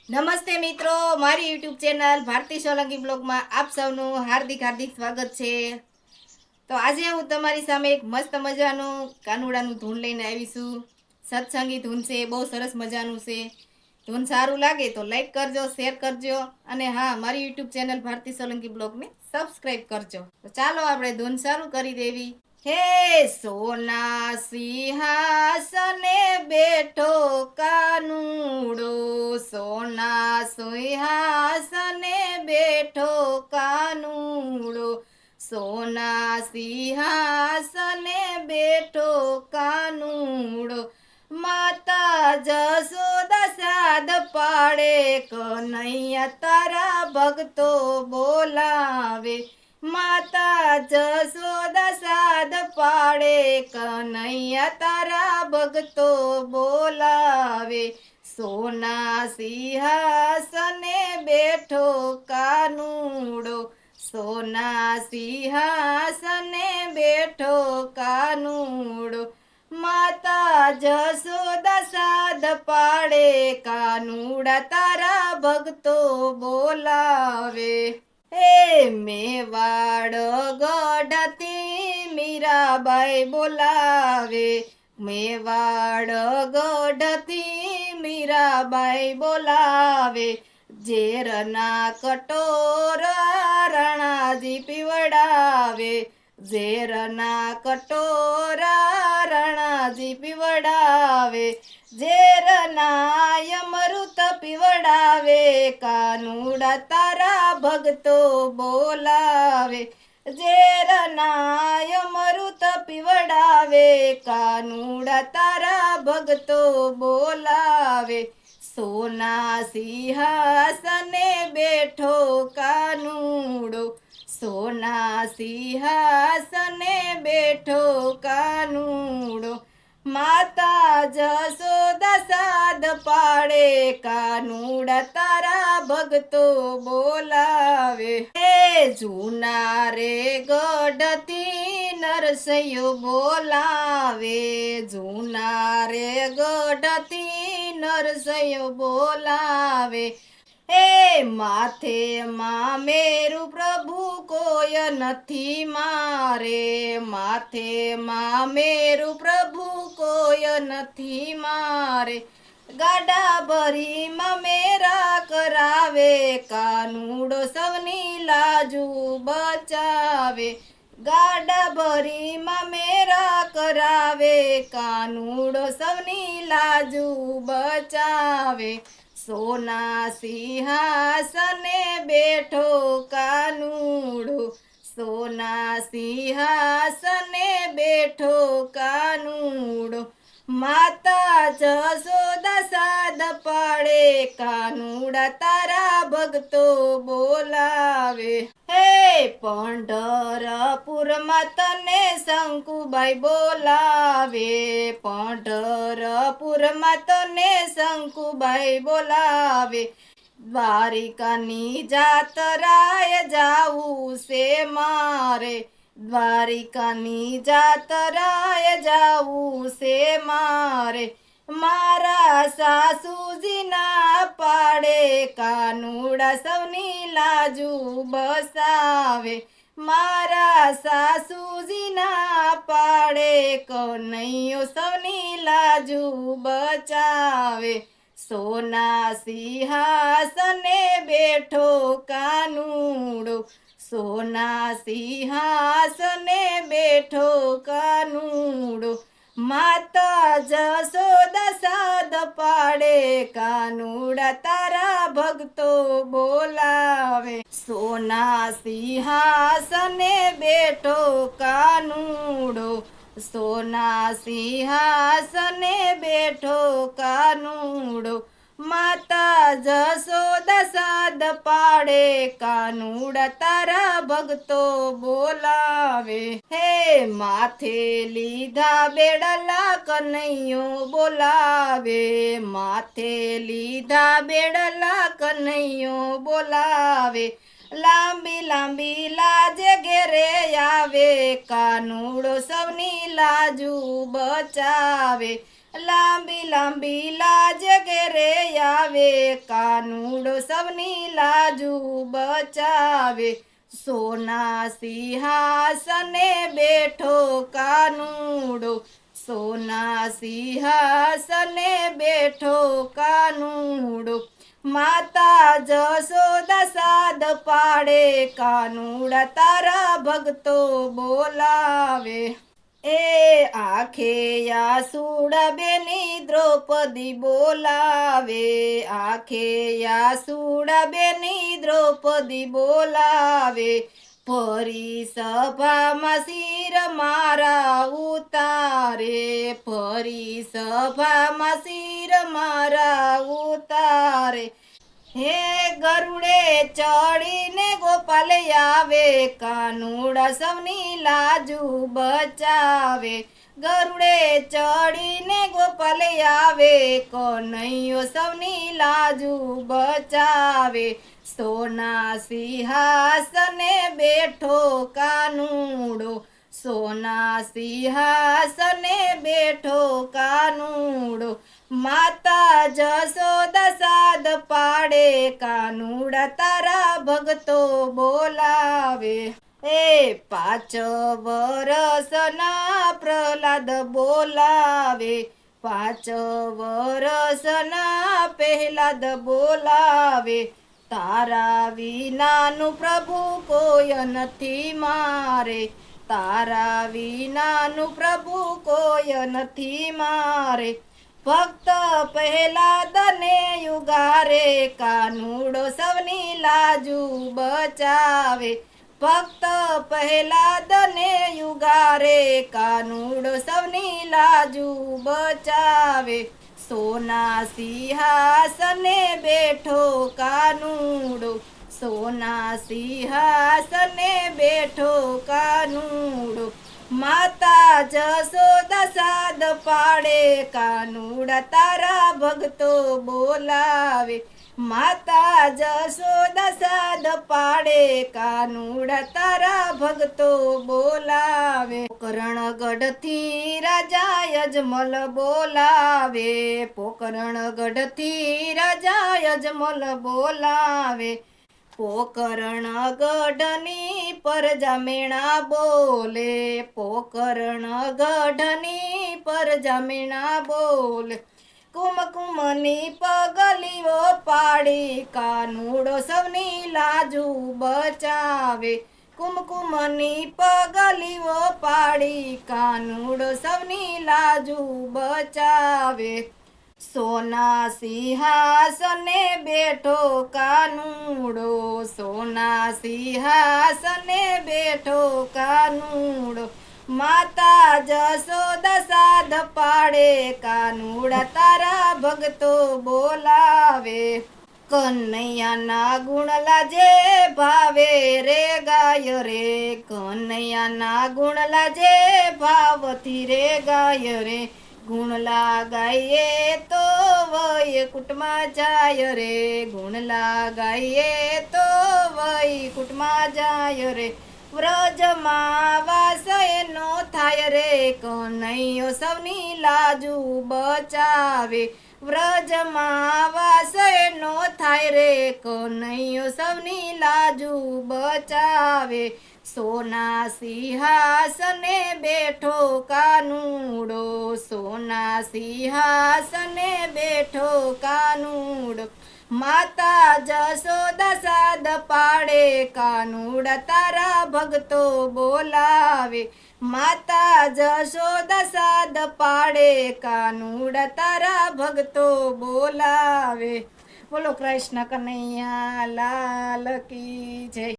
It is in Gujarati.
નમસ્તે મિત્રો, મારી યુટ્યુબ ચેનલ ભારતી સોલંકી બ્લોગમાં આપ સૌનું હાર્દિક હાર્દિક સ્વાગત છે। તો આજે હું તમારી સામે એક મસ્ત મજાનું કાનુડાનું ધૂન લઈને આવી છું। સત્સંગી ધૂન છે, બહુ સરસ મજાનું છે। ધૂન સારું લાગે તો લાઈક કરજો, શેર કરજો અને હા, મારી યુટ્યુબ ચેનલ ભારતી સોલંકી બ્લોગને સબસ્ક્રાઈબ કરજો। તો ચાલો આપણે ધૂન શરૂ કરી દેવી। હે સોના સિંહાસને બેઠો કાનુડો, સોના સિંહાસને બેઠો કાનુડો, સોના સિંહાસને બેઠો કાનુડો, માતા જશોદા સાદ પાડે, કનૈયા તારા ભક્તો બોલાવે, માતા જશોદા સાદ પાડે, કનૈયા તારા ભક્તો બોલાવે, સોના સિંહાસને બેઠો કાનુડો, સોના સિંહાસને બેઠો કાનુડો, માતા જશોદા સાદ પાડે, કાનુડા તારા ભક્તો બોલાવે। હે મેવાડ ગઢથી મીરાબાઈ બોલાવે, મેવાડ ગઢથી મીરાબાઈ બોલાવે, ઝેરના કટોરા રણાજી પીવડાવે, ઝેરના કટોરા રણાજી પીવડાવે, ઝેરના અમૃત પીવડાવે, કાનુડા તારા ભક્તો બોલાવે, ઝેરના અમૃત પીવડાવે, કાનુડા તારા ભક્તો બોલાવે, સોના સિંહાસને બેઠો કાનુડો, સોના સિંહાસને બેઠો કાનુડો, માતા જશોદા સાદ પાડે, કાનુડા તારા ભક્તો બોલાવે। હે જૂના રે ગઢથી નરસૈયો બોલાવે, જૂના રે ગઢથી નરસૈયો બોલાવે, હે માથે માં મેરુ પ્રભુ કોઈ નથી મારે, માથે માં મેરુ પ્રભુ કોઈ નથી મારે, ગાડા ભરીમાં મેરા કરાવે, કાનુડો સૌની લાજુ બચાવે, ગાડા ભરીમાં મેરા કરાવે, કાનુડો સૌની લાજુ બચાવે, સોના સિંહાસને બેઠો કાનુડો, સોના સિંહાસને બેઠો કાનુડો, માતા જશોદા સાદ પાડે, કાનુડા તારા ભક્તો બોલાવે। હે પંઢરપુરમાં તને શંકુબાઈ બોલાવે, પંઢરપુરમાં તને શંકુબાઈ બોલાવે, દ્વારિકાની જાતરાએ જાવું છે મારે, દ્વારિકાની જાતરાએ જાવું છે મારે, મારા સાસુજી ના પાડે, કાનુડા સૌની લાજુ બસાવે, મારા સાસુજી ના પાડે, કનૈયો સૌની લાજુ બચાવે, સોના સિંહાસને બેઠો કાનુડો, સોના સિંહાસને બેઠો કાનુડો, માતા જશોદા સાદ પાડે, કાનુડા તારા ભક્તો બોલાવે, સોના સિંહાસને બેઠો કાનુડો, સોના સિંહાસને બેઠો કાનુડો, માતા જશોદા સાદ પાડે, કાનુડા તારા ભક્તો બોલાવે। હે માથે લીધા બેડલા કનૈયો બોલાવે, માથે લીધા બેડલા કનૈયો બોલાવે, લાંબી લાંબી લાજે ઘેરે આવે, કાનુડો સૌની લાજુ બચાવે, લાંબી લાંબી લાજ ઘેરે આવે કાનુડો સૌની લાજુ બચાવે સોના સિંહાસને બેઠો કાનુડો સોના સિંહાસને બેઠો કાનુડો માતા જશોદા સાદ પાડે કાનુડા તારા ભક્તો બોલાવે એ આખે આસુડા બેની દ્રૌપદી બોલાવે આખે આસુડા બેની દ્રૌપદી બોલાવે ફરી સભામાં શિર મારા ઉતારે ફરી સભામાં શિર મારા ઉતારે હે ગરુડે ચડીને ગોપાલ આવે કાનુડા સૌની લાજુ બચાવે ગરુડે ચડીને ગોપાલ આવે કનૈયો સૌની લાજુ બચાવે સોના સિંહાસને બેઠો કાનુડો સોના સિંહાસને બેઠો કાનુડો માતા જશોદા સાદ પાડે કાનુડા તારા ભક્તો બોલાવે એ 5 વરસના પ્રહલાદ બોલાવે 5 વરસના પ્રહલાદ બોલાવે તારા વિનાનું પ્રભુ કોઈ નથી મારે તારા વિનાનું પ્રભુ કોઈ નથી મારે ભક્ત પ્રહલાદને યુગારે કાનુડો સૌની લાજુ બચાવે ભક્ત પ્રહલાદને યુગારે કાનુડો સૌની લાજુ બચાવે સોના સિંહાસને બેઠો કાનુડો સોના સિંહાસને બેઠો કાનુડો માતા જશોદા સાદ પાડે કાનુડા તારા ભક્તો બોલાવે માતા જશોદા સાદ પાડે કાનુડા તારા ભક્તો બોલાવે પોકરણગઢથી રાજા યજમલ બોલાવે પોકરણગઢથી રાજા યજમલ બોલાવે પોકરણગઢની પરજા મેણા બોલે પોકરણગઢની પરજા મેણા બોલે કુમકુમની પગલીઓ પાડી કાનુડો સૌની લાજુ બચાવે કુમકુમની પગલીઓ પાડી કાનુડો સૌની લાજુ બચાવે સોના સિંહાસને બેઠો કાનુડો સોના સિંહાસને બેઠો કાનુડો માતા જશોદા સાદ પાડે કાનુડા તારા ભક્તો બોલાવે કનૈયાના ગુણલા જે ભાવે રે ગાય રે કનૈયાના ગુણલા જે ભાવથી રે ગાય રે ગુણલા ગાઈએ તો વૈકુંઠમાં જાય રે ગુણલા ગાઈએ તો વૈકુંઠમાં જાય રે વ્રજમાં વાસ એનો થાય રે કનૈયો સૌની લાજુ બચાવે વ્રજમાં વાસ એનો થાય રે કનૈયો સૌની લાજુ બચાવે સોના સિંહાસને બેઠો કાનુડો સોના સિંહાસને બેઠો કાનુડો માતા જશોદા સાદ પાડે કાનુડા તારા ભક્તો બોલાવે માતા જશોદા સાદ પાડે કાનુડા તારા ભક્તો બોલાવે બોલો કૃષ્ણ કનૈયા લાલ કી જય